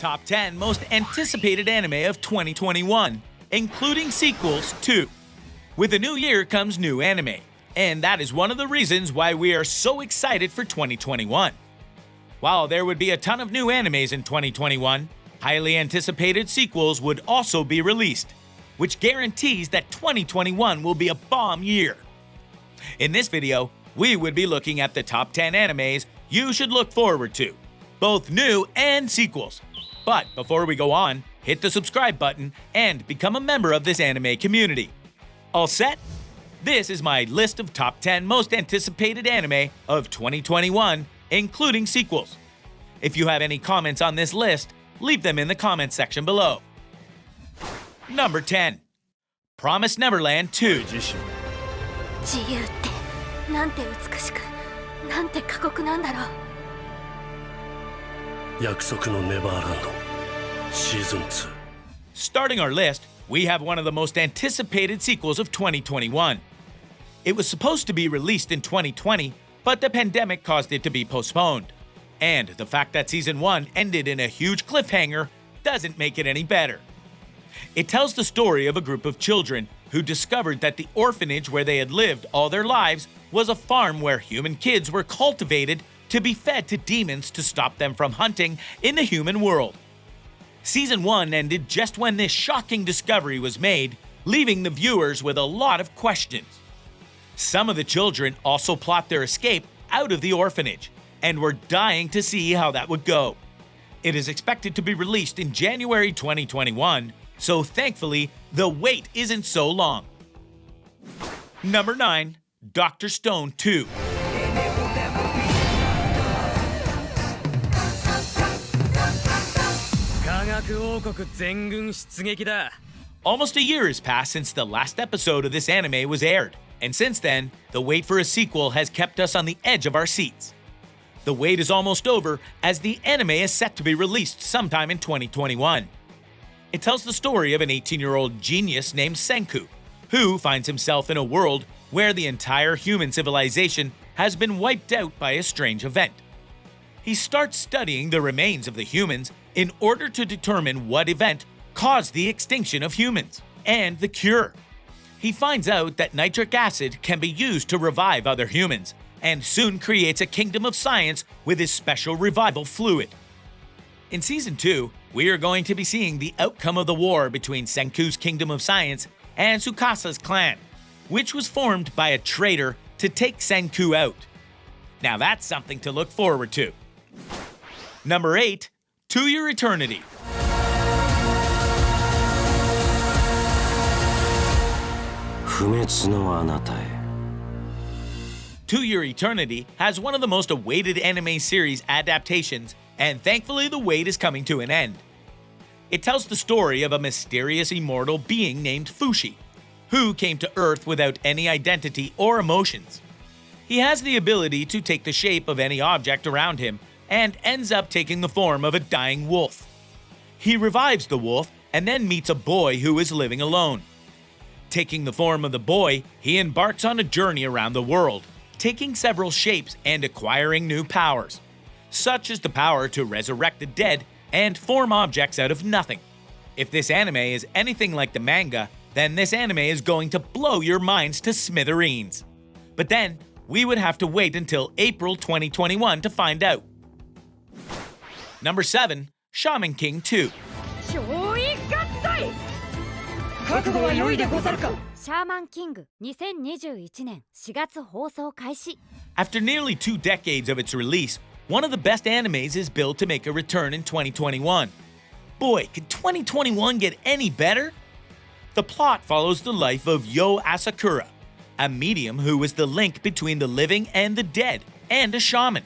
top 10 most anticipated anime of 2021, including sequels too. With a new year comes new anime, and that is one of the reasons why we are so excited for 2021. While there would be a ton of new animes in 2021, highly anticipated sequels would also be released, which guarantees that 2021 will be a bomb year. In this video, we would be looking at the top 10 animes you should look forward to, both new and sequels. But before we go on, hit the subscribe button and become a member of this anime community. All set? This is my list of top 10 most anticipated anime of 2021, including sequels. If you have any comments on this list, leave them in the comments section below. Number 10. Promised Neverland 2. 自由ってなんて美しくなんて過酷なんだろう。約束のネバーランド Season 2. Starting our list, we have one of the most anticipated sequels of 2021. It was supposed to be released in 2020, but the pandemic caused it to be postponed. And the fact that Season 1 ended in a huge cliffhanger doesn't make it any better. It tells the story of a group of children who discovered that the orphanage where they had lived all their lives was a farm where human kids were cultivated to be fed to demons to stop them from hunting in the human world. Season 1 ended just when this shocking discovery was made, leaving the viewers with a lot of questions. Some of the children also plot their escape out of the orphanage, and were dying to see how that would go. It is expected to be released in January 2021, so thankfully, the wait isn't so long. Number 9. Dr. Stone 2. Almost a year has passed since the last episode of this anime was aired, and since then, the wait for a sequel has kept us on the edge of our seats. The wait is almost over, as the anime is set to be released sometime in 2021. It tells the story of an 18-year-old genius named Senku, who finds himself in a world where the entire human civilization has been wiped out by a strange event. He starts studying the remains of the humans in order to determine what event caused the extinction of humans, and the cure. He finds out that nitric acid can be used to revive other humans, and soon creates a kingdom of science with his special revival fluid. In Season 2, we are going to be seeing the outcome of the war between Senku's Kingdom of Science and Tsukasa's clan, which was formed by a traitor to take Senku out. Now that's something to look forward to. Number 8. To Your Eternity. To Your Eternity has one of the most awaited anime series adaptations, and thankfully the wait is coming to an end. It tells the story of a mysterious immortal being named Fushi, who came to Earth without any identity or emotions. He has the ability to take the shape of any object around him, and ends up taking the form of a dying wolf. He revives the wolf and then meets a boy who is living alone. Taking the form of the boy, he embarks on a journey around the world, taking several shapes and acquiring new powers, such as the power to resurrect the dead and form objects out of nothing. If this anime is anything like the manga, then this anime is going to blow your minds to smithereens. But then, we would have to wait until April 2021 to find out. Number 7. Shaman King 2. シャーマンキング2021年4月放送開始 After nearly 2 decades of its release, one of the best animes is billed to make a return in 2021. Boy, could 2021 get any better? The plot follows the life of Yo Asakura, a medium who is the link between the living and the dead, and a shaman.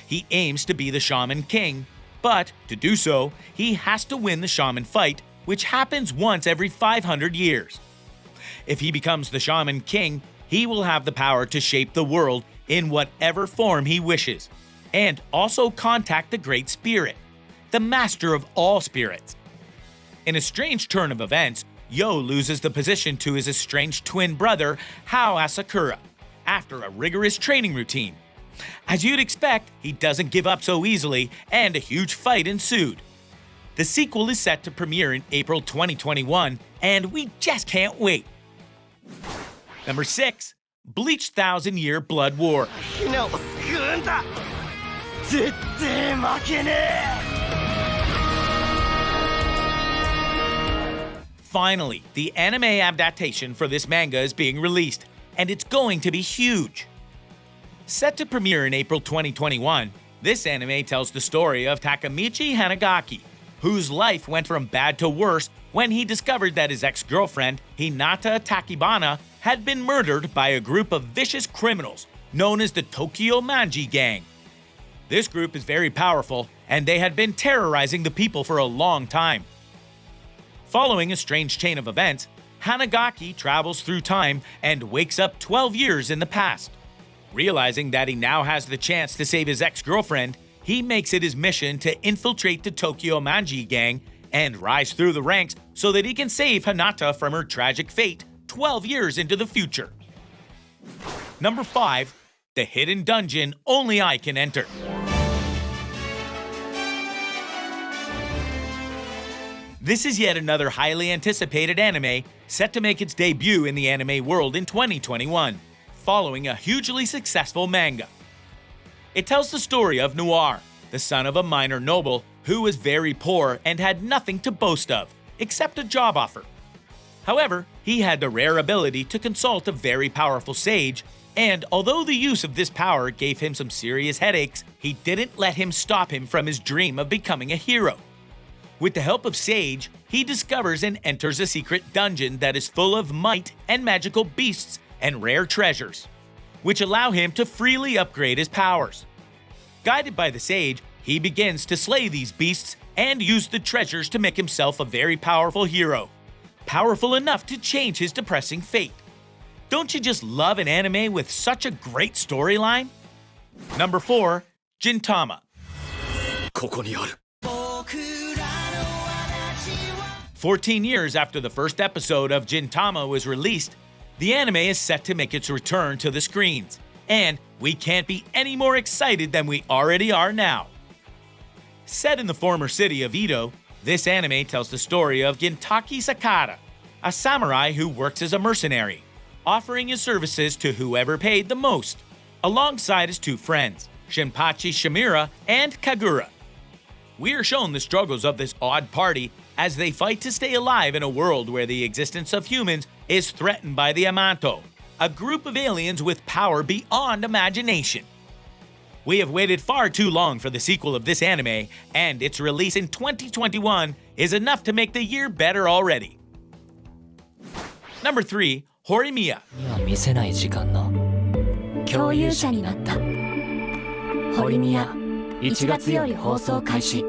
He aims to be the Shaman King, but to do so, he has to win the shaman fight, which happens once every 500 years. If he becomes the Shaman King, he will have the power to shape the world in whatever form he wishes, and also contact the Great Spirit, the master of all spirits. In a strange turn of events, Yo loses the position to his estranged twin brother, Hao Asakura, after a rigorous training routine. As you'd expect, he doesn't give up so easily, and a huge fight ensued. The sequel is set to premiere in April 2021, and we just can't wait. Number 6. Bleach Thousand Year Blood War. Finally, the anime adaptation for this manga is being released, and it's going to be huge. Set to premiere in April 2021, this anime tells the story of Takemichi Hanagaki, whose life went from bad to worse when he discovered that his ex-girlfriend, Hinata Takibana, had been murdered by a group of vicious criminals known as the Tokyo Manji Gang. This group is very powerful, and they had been terrorizing the people for a long time. Following a strange chain of events, Hanagaki travels through time and wakes up 12 years in the past. Realizing that he now has the chance to save his ex-girlfriend, he makes it his mission to infiltrate the Tokyo Manji Gang and rise through the ranks so that he can save Hinata from her tragic fate 12 years into the future. Number 5. The Hidden Dungeon Only I Can Enter. This is yet another highly anticipated anime set to make its debut in the anime world in 2021, following a hugely successful manga. It tells the story of Noir, the son of a minor noble who was very poor and had nothing to boast of, except a job offer. However, he had the rare ability to consult a very powerful sage, and although the use of this power gave him some serious headaches, he didn't let him stop him from his dream of becoming a hero. With the help of Sage, he discovers and enters a secret dungeon that is full of might and magical beasts and rare treasures, which allow him to freely upgrade his powers. Guided by the Sage, he begins to slay these beasts and use the treasures to make himself a very powerful hero, powerful enough to change his depressing fate. Don't you just love an anime with such a great storyline? Number 4. Gintama. ここにある 14 years after the first episode of Gintama was released, the anime is set to make its return to the screens, and we can't be any more excited than we already are now. Set in the former city of Edo, this anime tells the story of Gintaki Sakata, a samurai who works as a mercenary, offering his services to whoever paid the most, alongside his two friends, Shinpachi Shimura and Kagura. We are shown the struggles of this odd party as they fight to stay alive in a world where the existence of humans is threatened by the Amanto, a group of aliens with power beyond imagination. We have waited far too long for the sequel of this anime, and its release in 2021 is enough to make the year better already. Number 3. Horimiya. 見せない時間の共有者になった堀宮1月より放送開始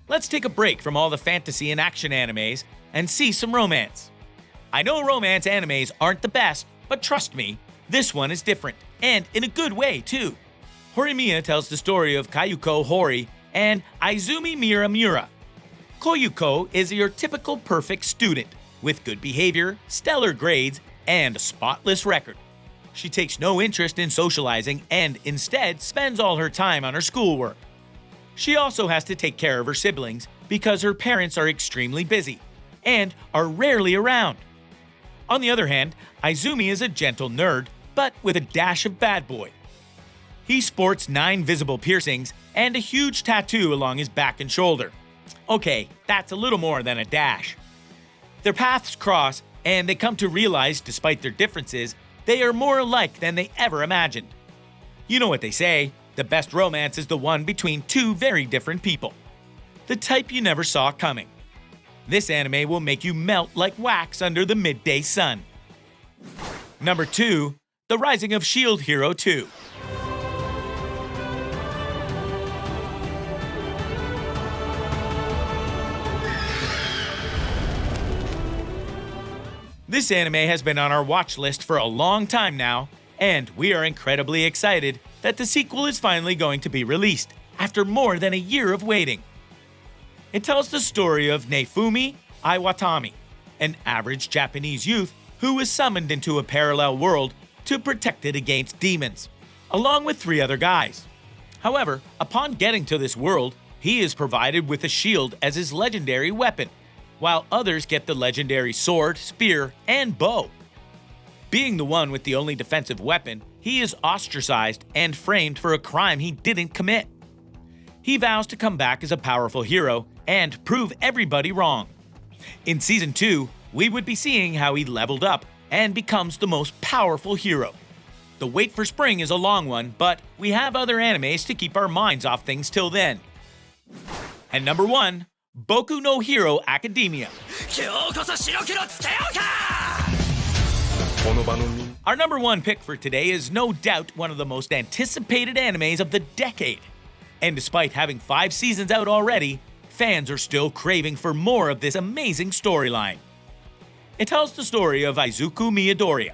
Let's take a break from all the fantasy and action animes and see some romance. I know romance animes aren't the best, but trust me, this one is different, and in a good way too. Horimiya tells the story of Kayuko Hori and Izumi Miramura. Koyuko is your typical perfect student, with good behavior, stellar grades, and a spotless record. She takes no interest in socializing and instead spends all her time on her schoolwork. She also has to take care of her siblings because her parents are extremely busy and are rarely around. On the other hand, Izumi is a gentle nerd, but with a dash of bad boy. He sports 9 visible piercings and a huge tattoo along his back and shoulder. Okay, that's a little more than a dash. Their paths cross, and they come to realize, despite their differences, they are more alike than they ever imagined. You know what they say, the best romance is the one between two very different people. The type you never saw coming. This anime will make you melt like wax under the midday sun. Number 2. The Rising of Shield Hero 2. This anime has been on our watch list for a long time now, and we are incredibly excited that the sequel is finally going to be released after more than a year of waiting. It tells the story of Neifumi Iwatani, an average Japanese youth who is summoned into a parallel world to protect it against demons, along with 3 other guys. However, upon getting to this world, He is provided with a shield as his legendary weapon, while others get the legendary sword, spear, and bow. Being the one with the only defensive weapon, he is ostracized and framed for a crime he didn't commit. He vows to come back as a powerful hero and prove everybody wrong. In Season 2, we would be seeing how he leveled up and becomes the most powerful hero. The wait for spring is a long one, but we have other animes to keep our minds off things till then. And number 1, Boku no Hero Academia. 今日こそ白黒つけようか。この場のみ Our number 1 pick for today is no doubt one of the most anticipated animes of the decade. And despite having 5 seasons out already, fans are still craving for more of this amazing storyline. It tells the story of Izuku Midoriya,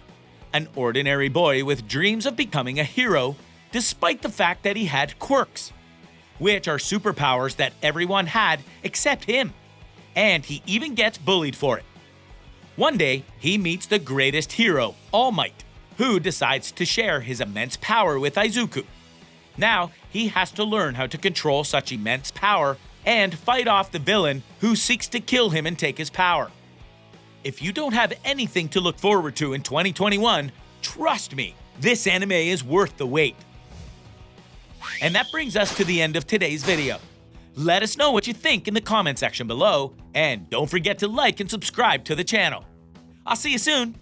an ordinary boy with dreams of becoming a hero, despite the fact that he had quirks, which are superpowers that everyone had except him, and he even gets bullied for it. One day, he meets the greatest hero, All Might, who decides to share his immense power with Izuku. Now, he has to learn how to control such immense power and fight off the villain who seeks to kill him and take his power. If you don't have anything to look forward to in 2021, trust me, this anime is worth the wait. And that brings us to the end of today's video. Let us know what you think in the comment section below, and don't forget to like and subscribe to the channel. I'll see you soon!